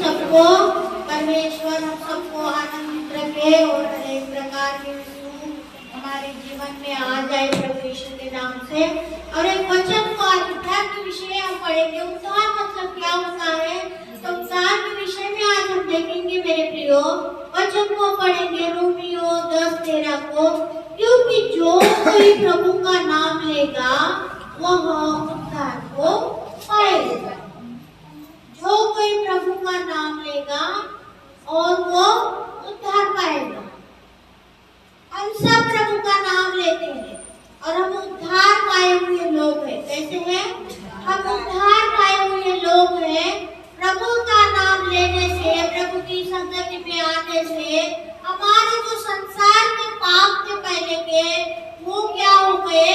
सबको परमेश्वर हम सबको आनंदित रखे और एक प्रकार के हमारे जीवन में आ जाए प्रभु यीशु के नाम से। और एक वचन को आज उद्धार के विषय हम पढ़ेंगे। उद्धार मतलब क्या होता है, तो उद्धार के विषय में आज हम देखेंगे मेरे प्रियो। वचन को पढ़ेंगे रोमियो 10:13 को, क्योंकि जो कोई प्रभु का नाम लेगा वह उद्धार को पाएगा। जो कोई प्रभु का नाम लेगा और वो उद्धार पाएगा। हम सब प्रभु का नाम लेते हैं और हम उद्धार पाए हुए लोग हैं। कैसे हैं? हम उद्धार पाए हुए लोग हैं। प्रभु का नाम लेने से, प्रभु की संगति में आने से हमारे जो संसार के पाप थे पहले के, वो क्या हो गए?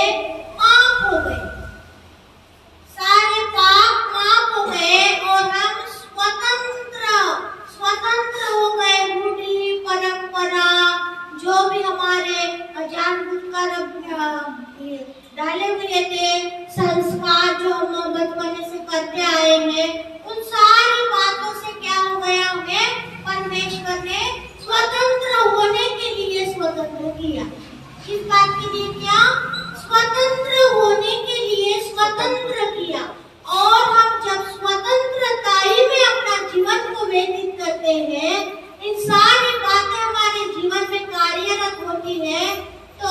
माफ हो गए। सारे पाप माफ हो गए और हम स्वतंत्र हो गए। रूढ़ी परंपरा जो भी हमारे जानबूझकर डाले हुए थे, संस्कार जो हम बचपन से करते आए हैं, उन सारी बातों से क्या हो गया? हमें परमेश्वर ने स्वतंत्र होने के लिए स्वतंत्र किया। किस बात के लिए किया? स्वतंत्र होने के लिए स्वतंत्र किया। और हम जब स्वतंत्रताई में अपना जीवन को व्यतीत करते हैं, इन सारी बातें हमारे जीवन में कार्यरत होती है, तो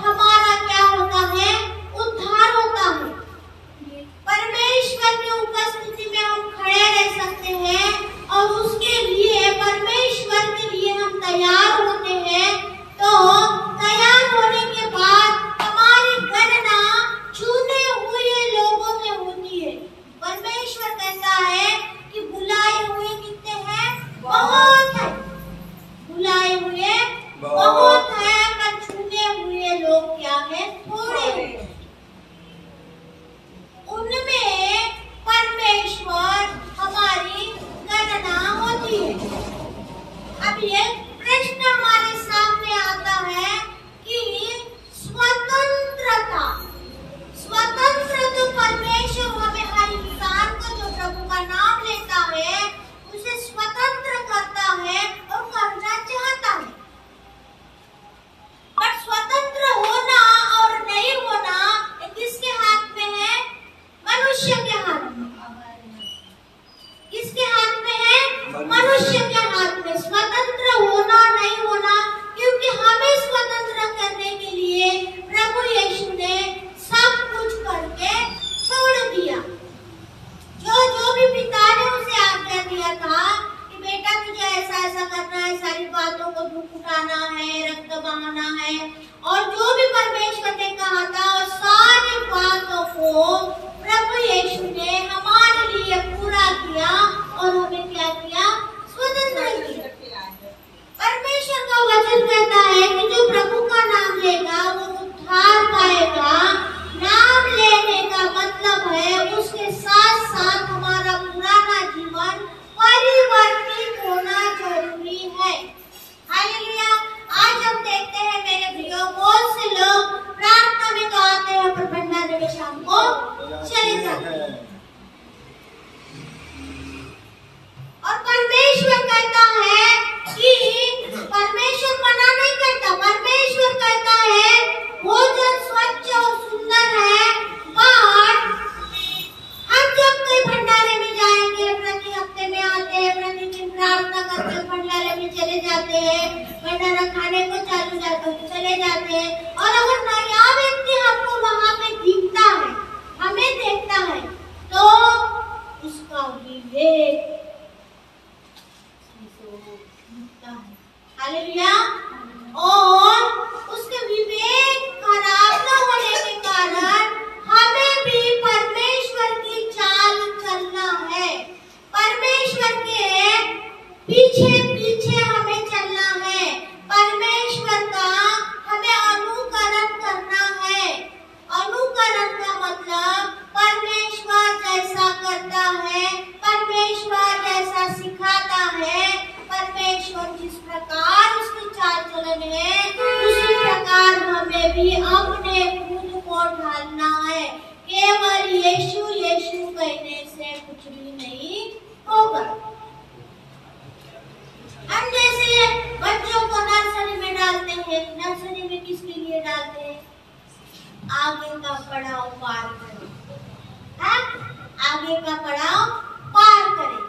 हमारा क्या होता है? उद्धार होता है। परमेश्वर की उपस्थिति में हम खड़े रह सकते हैं और उसके लिए, परमेश्वर के लिए हम तैयार होते हैं। तो तैयार होने के बाद हमारी गणना चुने हुए लोगों में होती है। परमेश्वर कहता है कि बुलाए हुए कितने हैं? बहुत है। बुलाए हुए बहुत है, पर चुने हुए लोग क्या है? थोड़े हैं। उनमें परमेश्वर हमारी गणना होती है। अब ये प्रश्न हमारे सामने आता है कि स्वतंत्रता, स्वतंत्र तो परमेश्वर हमें, हर इंसान को जो प्रभु का नाम लेता है उसे स्वतंत्र करता है और करना चाहता है। पर स्वतंत्र होना और नहीं होना किसके हाथ में है? मनुष्य के हाथ में। किसके हाथ में है? मनुष्य के हाथ में। स्वतंत्र होना नहीं होना, क्योंकि हमें स्वतंत्र करने के लिए प्रभु यीशु ने सब कुछ करके छोड़ दिया। जो भी पिता ने उसे आज्ञा दिया था कि बेटा तुझे ऐसा ऐसा करना है, सारी बातों को दुख उठाना है, रक्त बहाना है, और जो भी परमेश्वर ने कहा था और सारी बातों को प्रभु यीशु ने हमारे लिए पूरा किया और हमें क्या किया? स्वतंत्र किया। परमेश्वर का वचन कहता है कि जो प्रभु का नाम लेगा वो उद्धार पाएगा। नाम लेने का मतलब है उसके साथ साथ हमारा पुराना जीवन परिवर्तित होना जरूरी है। हालेलुया। आज हम देखते हैं मेरे प्रियो, बहुत से लोग प्रार्थना में तो आते हैं पर भंडारे में शाम को चले जाते हैं। और परमेश्वर कहता है कि परमेश्वर मना नहीं करता। परमेश्वर कहता है भोजन स्वच्छ और सुंदर है, पर हम जब कोई भंडारे में जाएंगे, प्रति हफ्ते में आते हैं, प्रतिदिन प्रार्थना करते भंडारे में चले जाते हैं, भंडारा खाने को चले जाते हैं, और अगर नया व्यक्ति हमको वहां पे दिखता है, हमें देखता है, तो उसका विवेक हालेलुया, और उसके विवेक खराब न होने के कारण हमें भी परमेश्वर की चाल चलना है। परमेश्वर के पीछे पीछे हमें चलना है। परमेश्वर का हमें अनुकरण करना है। अनुकरण का मतलब परमेश्वर जैसा करता है, परमेश्वर जैसा सिखाता है, परमेश्वर जिस प्रकार उसकी चाल चलन है, उसी प्रकार हमें भी अपने खुद को ढालना है। केवल यीशु यीशु कहने से कुछ भी नहीं होगा। आगे का पड़ाव पार करें, हाँ? आगे का पड़ाव पार करें।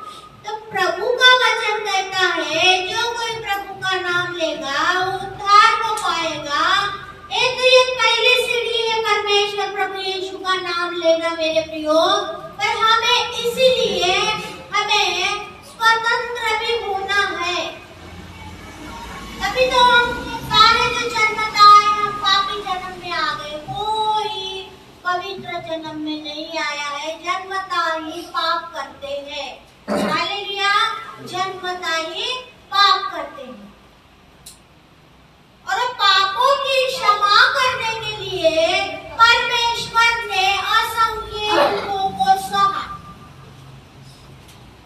तो प्रभु का वचन कहता है जो कोई प्रभु का नाम लेगा वो उद्धार को पाएगा। एक ये पहली सीढ़ी है परमेश्वर प्रभु यीशु का नाम लेना मेरे प्रियो, पर हमें इसीलिए हमें स्वतंत्र भी होना है। तभी तो हम सारे जो जन्मता है हम पापी जन्म में आ गए, कोई पवित्र जन्म में नहीं आया है, जन्मता ही पाप करते हैं। हालेलुया, जन्मता ही पाप करते हैं। और पापों की क्षमा करने के लिए परमेश्वर ने असंख्य दुखों को सहा,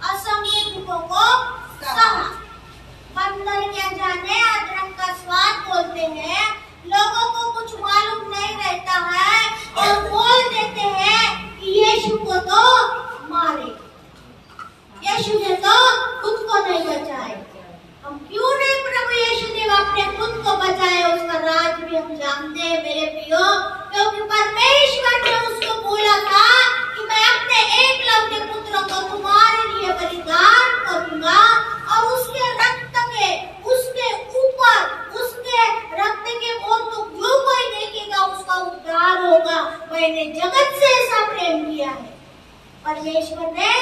असंख्य दुखों को सहा। बंदर क्या जाने अदरक का स्वाद बोलते हैं, लोगों को कुछ मालूम नहीं रहता है और बोल देते हैं कि यीशु को तो मारे, यीशु ने तो खुद को नहीं बचाए। हम क्यों नहीं प्रभु यीशु ने अपने खुद को बचाए, उसका राज भी हम जानते हैं मेरे प्रियो, क्योंकि परमेश्वर ने उसको बोला था कि मैं अपने एकलौते पुत्र को तुम्हारे लिए बलिदान करूंगा और उसके रक्त के उसके ऊपर उसके रक्त के ओर तो जो कोई देखेगा उसका उद्धार होगा। मैंने जगत से ऐसा प्रेम किया है, परमेश्वर ने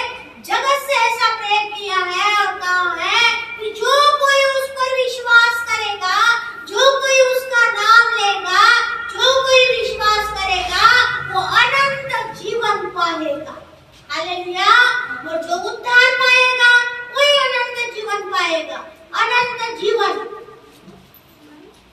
जगत से ऐसा प्रेम किया है और कहा है कि जो कोई उस पर विश्वास करेगा, जो कोई उसका नाम लेगा, जो कोई विश्वास करेगा वो अनंत जीवन पाएगा। हालेलुया, और जो उद्धार पाएगा वही अनंत जीवन पाएगा। अनंत जीवन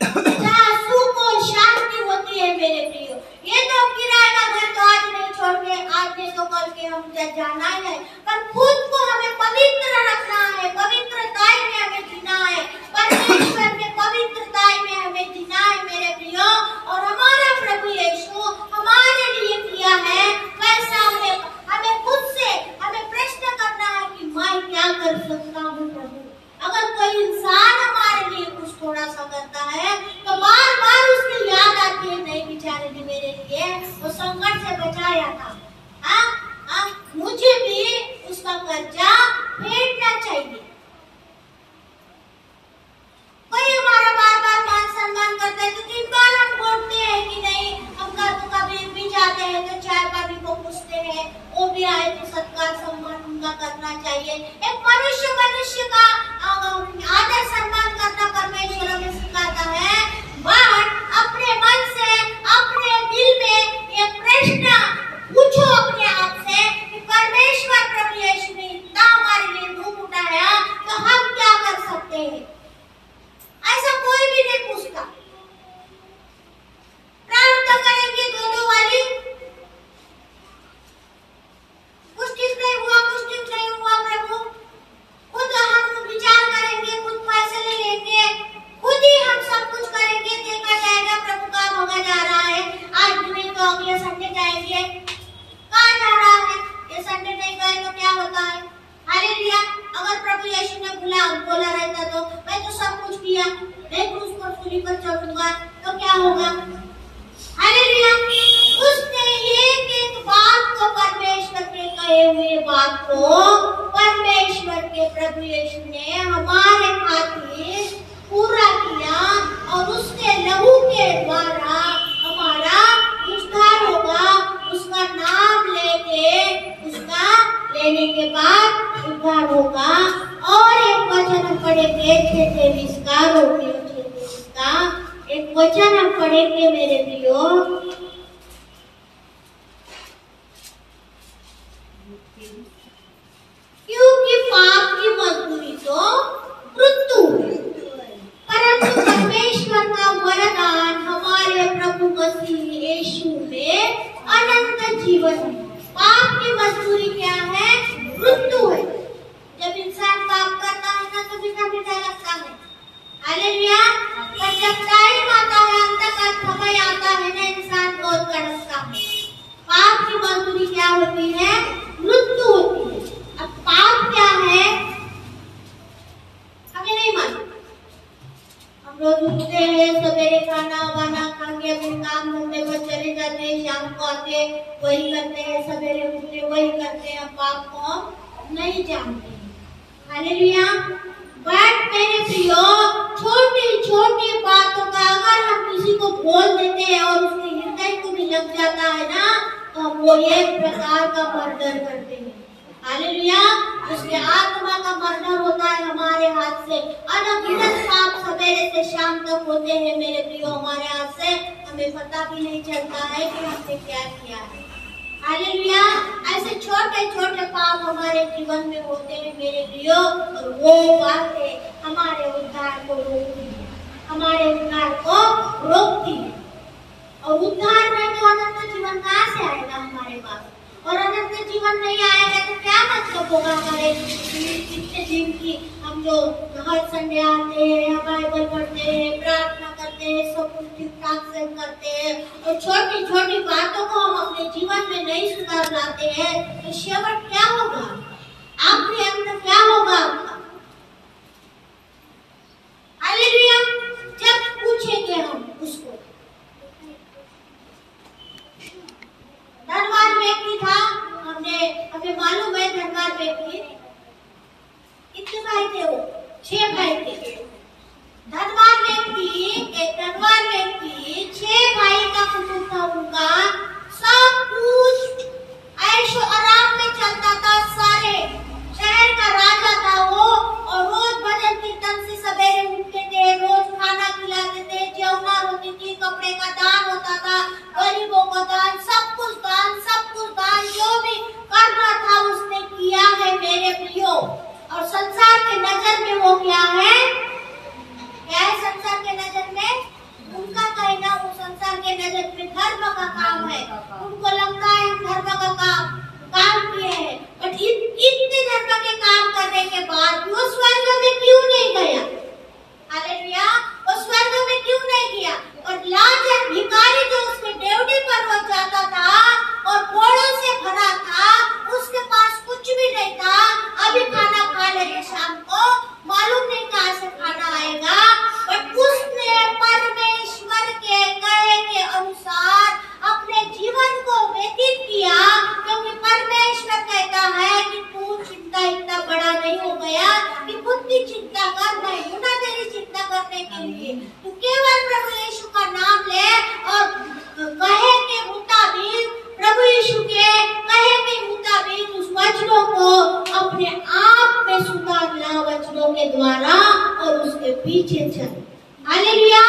जहाँ सुख और शांति होती है मेरे प्रियो। ये तो किराए का घर तो आज नहीं छोड़ के आज नहीं तो कल के हम जाना है, पर खुद को हमें पवित्र रखना है, पवित्रताई में हमें जीना है, परमेश्वर के पवित्रताई में हमें जीना है मेरे प्रियो। और हमारा प्रभु यीशु हमारे लिए किया है वैसा हमें खुद से हमें प्रश्न करना है कि मैं क्या कर सकता हूँ प्रभु। अगर कोई इंसान हमारे लिए कुछ थोड़ा सा करता है तो बार बार उसकी याद आती है, नहीं बेचारे ने मेरे लिए वो संकट से बचाया था, मुझे भी उसका कर्जा फेडना चाहिए। कोई हमारा बार बार मान सम्मान करता है तो 3 बार हम बोलते हैं कि नहीं, हम कभी भी जाते हैं तो चाय पानी को पूछते हैं, वो भी आए तो सत्कार सम्मान उनका करना चाहिए। एक मनुष्य का आदर सम्मान करना परमेश्वर हमें सिखाता है। बट अपने मन से अपने दिल में ये प्रश्न पूछो अपने आप से कि परमेश्वर प्रभु यीशु ने इतना हमारे लिए दुख उठाया तो हम क्या कर सकते हैं। ऐसा कोई भी नहीं पूछता। प्रार्थना करेंगे दो वाली, कुछ ठीक नहीं हुआ, कुछ ठीक नहीं हुआ प्रभु, खुद हम विचार करेंगे, खुद फैसले लेंगे, खुद ही हम सब कुछ करेंगे, देखा जाएगा प्रभु का होगा जा रहा है। आज नहीं तो अगले संडे जाएंगे, कहाँ जा रहा है, ये संडे नहीं गए तो क्या होता है। हालेलुया, अगर प्रभु यीशु ने बोला रहता तो मैं तो सब कुछ किया, मैं क्रूस पर सूली पर चढ़ूंगा तो क्या होगा। हालेलुया, उसने एक बात को परमेश्वर के कहे हुए बात को परमेश्वर के प्रभु यीशु ने हमारे खातिर पूरा किया और उसके लहू के द्वारा हमारा उद्धार होगा। उसका नाम लेने के बाद उद्धार होगा। और एक वचन हम पढ़ेंगे 23 का, रोमियो 23 का एक वचन हम पढ़ेंगे मेरे प्रियो। क्योंकि पाप की मजदूरी तो मृत्यु है, परंतु परमेश्वर का वरदान हमारे प्रभु मसीह यीशु में अनंत जीवन है। पाप की मजदूरी क्या है? मृत्यु है। जब इंसान पाप करता है ना तो मीठा मीठा लगता है, हालेलुया। पर जब टाइम आता है, अंत का समय आता है ना, इंसान बहुत कड़कता है। पाप की मजदूरी क्या होती है? मृत्यु होती है। अब पाप क्या है हमें नहीं मालूम। हम रोज उठते हैं, सवेरे खाना वाना खा के दिन काम धंधे पर चले जाते हैं, शाम को आते वही करते हैं, सवेरे उठते वही करते हैं, पाप को हम नहीं जानते। हालेलुया। बट मेरे प्रियो, छोटी छोटी बातों का अगर हम किसी को बोल देते हैं और उसके हृदय को भी लग जाता है ना, तो हम वो एक प्रकार का मर्डर करते हैं। हालेलुया। उसके आत्मा का मर्डर होता है हमारे हाथ से। अनगिनत पाप सवेरे से शाम तक होते हैं मेरे प्रियो हमारे हाथ से, हमें पता भी नहीं चलता है कि हमने क्या किया है। हालेलुया। ऐसे छोटे छोटे पाप हमारे जीवन में होते हैं मेरे प्रियो, और वो बातें हमारे उद्धार को रोकती है, हमारे उद्धार को रोकती है। और उद्धार में तो अनंत जीवन कहाँ से आएगा हमारे पास? और अनंत जीवन नहीं आएगा तो क्या मतलब होगा हमारे कितने दिन की? हम जो हर संडे आते हैं, बाइबल पढ़ते हैं, प्रार्थना करते हैं, सब कुछ ठीक ठाक से करते हैं, और छोटी छोटी बातों को हम अपने जीवन में नहीं सुधार लाते हैं, तो शेवट क्या होगा? आखिरी अंत क्या होगा आपका? हालेलुया। जब पूछेंगे हम उसको, धनवान व्यक्ति था, हमें मालूम है धनवान व्यक्ति कितने भाई थे? वो 6 भाई थे। धनवान व्यक्ति 6 भाई का कुटुंब था उनका, सब कुछ ऐशो आराम में चलता था, सारे शहर का राजा था वो, और रोज भजन कीर्तन से सवेरे उठते थे, रोज खाना खिलाते थे, जेवना होती थी, कपड़े का दान होता था, गरीबों का दान, सब कुछ दान, जो भी करना था उसने किया है मेरे प्रियो। और संसार के नजर में वो क्या है? संसार के नजर में उनका कहना, वो संसार के नजर में धर्म का काम है। उनको लगता है धर्म का काम किए हैं, बट इतने धर्म के काम करने के बाद वो स्वर्ग में क्यों नहीं गया? हालेलुया। वो स्वर्ग में क्यों नहीं गया? और लाजर भिखारी जो उसके डेवढ़ी पर वो जाता था और कोड़ों से भरा था, उसके पास कुछ भी नहीं था, अभी खाना खा लेंगे शाम को, मालूम नहीं कहाँ से खाना आएगा, बट उसने परमेश्वर के कहे के अनुसार अपने जीवन को व्यतीत किया, क्योंकि परमेश्वर कहता है कि तू चिंता इतना बड़ा नहीं हो गया कि खुद की चिंता कर, मैं हूं ना तेरी चिंता करने के लिए। तू केवल प्रभु यीशु का नाम ले और कहे के मुताबिक, प्रभु यीशु के कहे के मुताबिक उस वचनों को अपने आप में सुधार ला वचनों के द्वारा, और उसके पीछे चल। हालेलुया।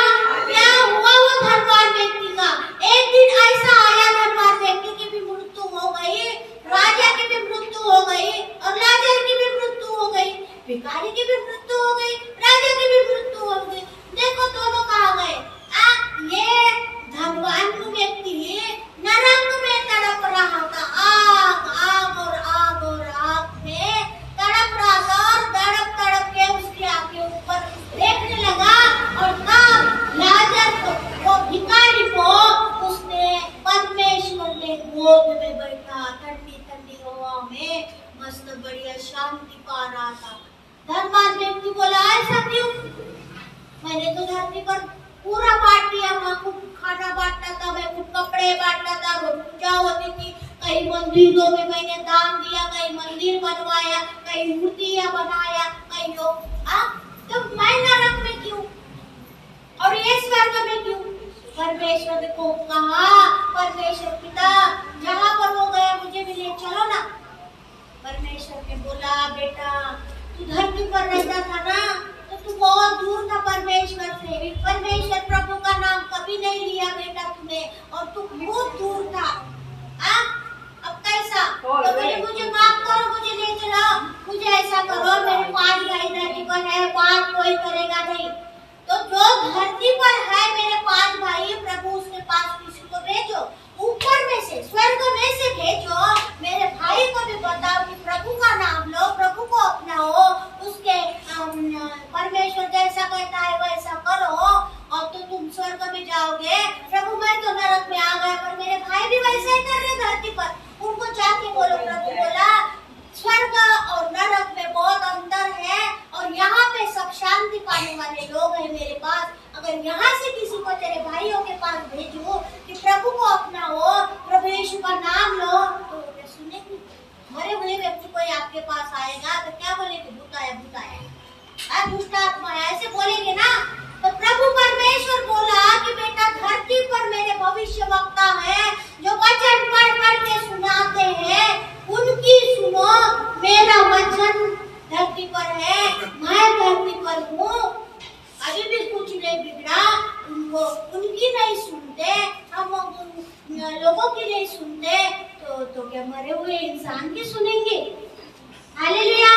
क्या हुआ वो धनवान व्यक्ति का? एक दिन ऐसा आया, धनवान व्यक्ति की भी मृत्यु हो गई, राजा की भी मृत्यु हो गई, और लाजर की भी मृत्यु हो गई, भिखारी की भी मृत्यु हो गई, राजा की भी मृत्यु हो गई। देखो दोनों कहाँ गए? ये धनवान व्यक्ति नरक में तड़प रहा था, आग में तड़प रहा था, और तड़प के उसकी आंखें ऊपर देखने लगा, और तब लाजर को भिखारी को उसने परमेश्वर ने गोद में बैठा, ठंडी ठंडी हवा में मस्त बढ़िया शांति पा रहा था। धनवान व्यक्ति बोला, ऐसा क्यों? मैंने तो धरती पर पूरा बांट दिया, मैं खूब खाना बांटता था, मैं खूब कपड़े बांटता था, रोज पूजा होती थी, कई मंदिरों में मैंने दान दिया, कई मंदिर बनवाया, कई मूर्तियां बनाया, कई लोग, तो मैं नरक में क्यों और ये स्वर्ग में क्यों? परमेश्वर को कहा, परमेश्वर पिता जहाँ पर वो गया मुझे भी ले चलो ना। परमेश्वर ने बोला, बेटा तू धरती पर रहता था ना, तो तू बहुत दूर था परमेश्वर से, परमेश्वर प्रभु का नाम कभी नहीं लिया बेटा तूने, और तू बहुत दूर था। अब कैसा? तो मुझे माफ करो, मुझे ले चलो, मुझे ऐसा करो, मेरे 5 भाई धरती पर है, बात कोई करेगा नहीं, तो जो धरती पर है मेरे 5 भाई, प्रभु उसके पास किसी को भेजो, ऊपर में से, स्वर्ग में से भेजो, मेरे भाई को भी बताओ कि प्रभु का नाम लो, प्रभु को अपनाओ, उसके परमेश्वर जैसा कहता है वैसा करो, और तो तुम स्वर्ग में जाओगे। प्रभु मैं तो नरक में आ गया, पर मेरे भाई भी वैसे ही कर रहे धरती पर, उनको जाके बोलो। प्रभु बोला, स्वर्ग और नरक में बहुत अंतर है, और यहाँ पे सब शांति पाने वाले लोग हैं मेरे पास। अगर यहाँ से किसी को तेरे भाइयों के पास भेजूं मेरा वचन धरती पर है, मैं धरती पर हूँ। अभी भी कुछ नहीं बिगड़ा, उनको उनकी नहीं सुनते, हम लोगों की नहीं सुनते, तो क्या मरे हुए इंसान की सुनेंगे? हालेलुया।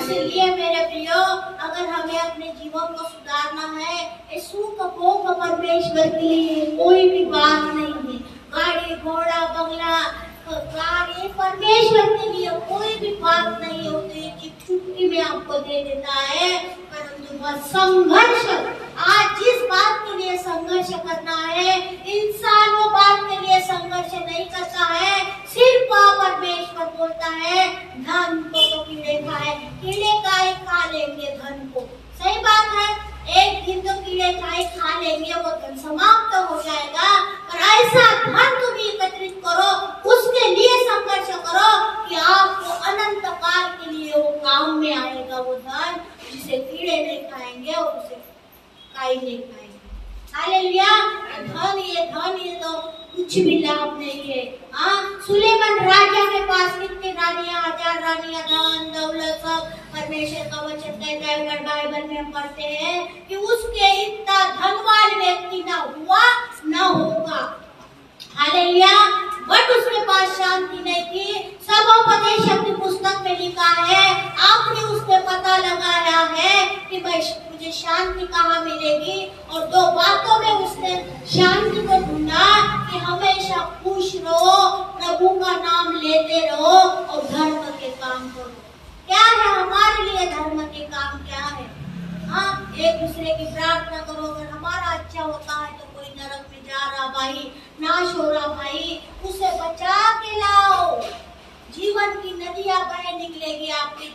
इसलिए मेरे प्रियो, अगर हमें अपने जीवन को सुधारना है, यीशु को परमेश्वर के लिए कोई भी बात नहीं है। गाड़ी घोड़ा बंगला गाड़ी परमेश्वर के लिए कोई भी बात नहीं होती, चुटकी में आपको दे देता है। परंतु वह संघर्ष, आज जिस बात के लिए संघर्ष करना है, इंसान वो बात के लिए संघर्ष नहीं करता है। सिर्फ परमेश्वर बोलता है, धन को तो कीड़े खाए, कीड़े काहे खा लेंगे धन को। सही बात है, एक दिन तो कीड़े खाए खा लेंगे, वो धन समाप्त हो जाएगा। पर ऐसा धन तुम एकत्रित करो, उसके लिए संघर्ष करो कि आपको अनंत काल के लिए वो काम में आएगा, वो धन जिसे कीड़े नहीं खाएंगे और उसे काई नहीं खाएंगे। हालेलुया। धन ये तो कुछ भी लाभ नहीं है। सुलेमान राजा के पास कितनी रानियां, 1000 रानियां, धन दौलत सब। परमेश्वर का वचन कहता है, अगर बाइबल में हम पढ़ते हैं कि उसके इतना धनवान व्यक्ति ना हुआ ना होगा। हालेलुया। बट उसके पास शांति नहीं थी। सबोपदेशक की पुस्तक में लिखा है, आपने उससे पता लगाया है कि मुझे शांति कहाँ मिलेगी, और 2 बातों में उसने शांति को ढूंढा कि हमेशा खुश रहो, प्रभु का नाम लेते रहो और धर्म के काम करो। क्या है हमारे लिए धर्म के काम? क्या है? एक दूसरे की प्रार्थना करो। अगर हमारा अच्छा होता है तो कोई नरक में जा रहा भाई, नाश हो रहा भाई, उसे बचा के लाओ। जीवन की नदियां बह निकलेगी आपके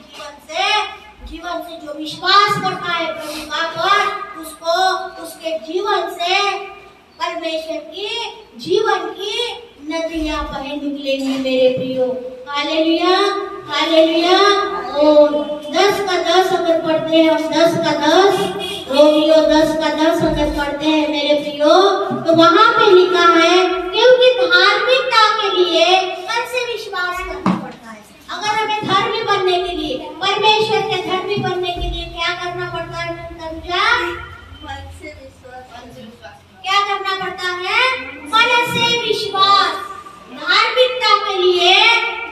जीवन से जो विश्वास करता है प्रभु का पर, उसको उसके जीवन से परमेश्वर की जीवन की नदियां बह निकलेंगी मेरे प्रियो। Hallelujah, hallelujah. और 10 का 10 अगर पढ़ते हैं हम, 10 का 10 रोमियो 10 का 10 अगर पढ़ते हैं मेरे प्रियो, तो वहां पे लिखा है, क्योंकि धार्मिकता के लिए मन से विश्वास करना पड़ता है। अगर हमें धर्मी बनने के लिए, परमेश्वर के धर्मी बनने के लिए क्या करना पड़ता है? मन से विश्वास। क्या करना पड़ता है? मन से विश्वास। धार्मिकता के लिए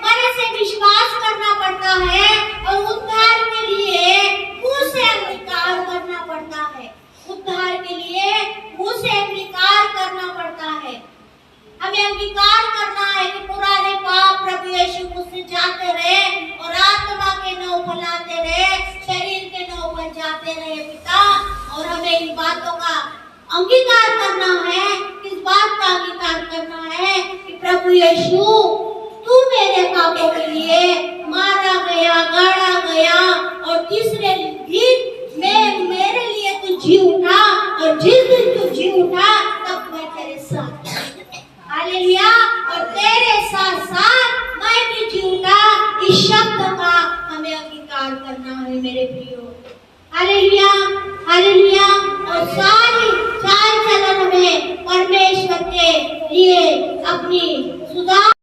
मन से विश्वास करना पड़ता है, और उद्धार के लिए मुंह से अंगीकार करना पड़ता है। उद्धार के लिए मुंह से अंगीकार करना पड़ता है। हमें अंगीकार करना है कि पुराने पाप प्रभु यीशु मुझसे जाते रहे, और आत्मा के नौ फैलाते रहे, शरीर के नौ बन जाते रहे पिता। और हमें इन बातों का अंगीकार करना है। इस बात का अंगीकार करना है कि प्रभु यीशु, तू मेरे पापों के लिए मारा गया, गाड़ा गया, और तीसरे दिन में मेरे लिए तू जी उठा, और जिस दिन तू जी उठा तब मैं तेरे साथ। हालेलुया। और तेरे साथ साथ मैं भी जी उठा। इस शब्द का हमें अंगीकार करना है मेरे प्रियो। Hallelujah, hallelujah. और